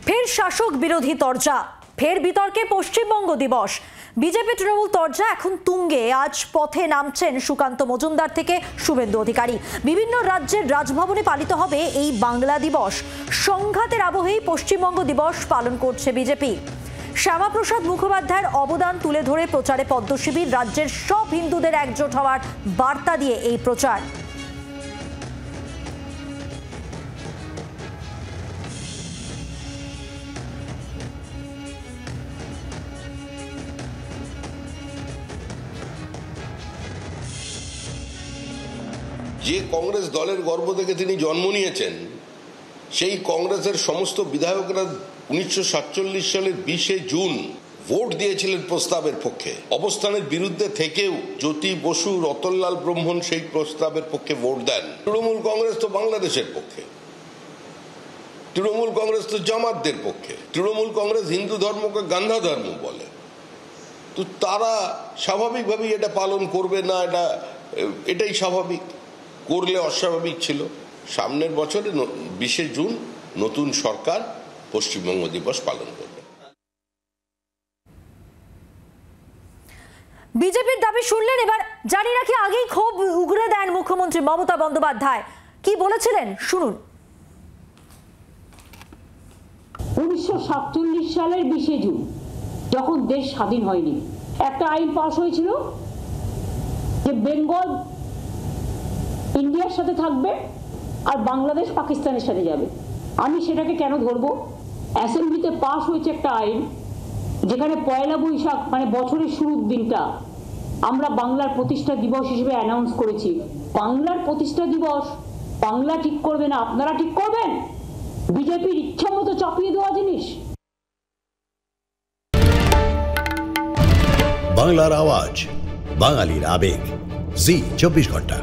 ফের শাসক বিরোধী তরজা, ফের বিতর্কে পশ্চিমবঙ্গ দিবস। বিজেপি তৃণমূল তরজা এখন তুঙ্গে। আজ পথে নামছেন সুকান্ত মজুমদার থেকে শুভেন্দু অধিকারী। বিভিন্ন রাজ্যের রাজভবনে পালিত হবে এই বাংলা দিবস। সংঘাতের আবহেই পশ্চিমবঙ্গ দিবস পালন করছে বিজেপি। শ্যামাপ্রসাদ মুখোপাধ্যায়ের অবদান তুলে ধরে প্রচারে পদ্মশিবির। রাজ্যের সব হিন্দুদের একজোট হওয়ার বার্তা দিয়ে এই প্রচার। যে কংগ্রেস দলের গর্ব থেকে তিনি জন্ম নিয়েছেন, সেই কংগ্রেসের সমস্ত বিধায়করা 1947 সালের 20 জুন ভোট দিয়েছিলেন প্রস্তাবের পক্ষে। অবস্থানের বিরুদ্ধে থেকেও জ্যোতি বসু, রতনলাল ব্রহ্মণ সেই প্রস্তাবের পক্ষে ভোট দেন। তৃণমূল কংগ্রেস তো বাংলাদেশের পক্ষে, তৃণমূল কংগ্রেস তো জামাতদের পক্ষে, তৃণমূল কংগ্রেস হিন্দু ধর্মকে গান্ধা ধর্ম বলে। তো তারা স্বাভাবিকভাবেই এটা পালন করবে না, এটাই স্বাভাবিক। করলে অস্বাভাবিক ছিল। সামনের বছরে 20 জুন নতুন সরকার পশ্চিমবঙ্গ দিবস পালন করবে। বিজেপির দাবি শুনলেন। এবার জানি রাখি, আগেই ক্ষোভ উগরে দেন মুখ্যমন্ত্রী মমতা বন্দ্যোপাধ্যায়। কি বলেছিলেন শুনুন। 1947 সালের 20 জুন যখন দেশ স্বাধীন হয়নি, একটা আইন পাস হয়েছিল যে বেঙ্গল ইন্ডিয়ার সাথে থাকবে আর বাংলাদেশ পাকিস্তানের সাথে যাবে। আমি সেটাকে কেন ধরবো? অ্যাসেম্বলিতে পাস হয়েছে একটা আইন যেখানে পয়লা বৈশাখ মানে বছরের শুরুর দিনটা আমরা বাংলার প্রতিষ্ঠা দিবস হিসেবে অ্যানাউন্স করেছি। বাংলার প্রতিষ্ঠা দিবস বাংলা ঠিক করবে না, আপনারা ঠিক করবেন? বিজেপির ইচ্ছা মতো চাপিয়ে দেওয়া জিনিস। বাংলার আওয়াজ, বাঙালির আবেগ, জি 24 ঘন্টা।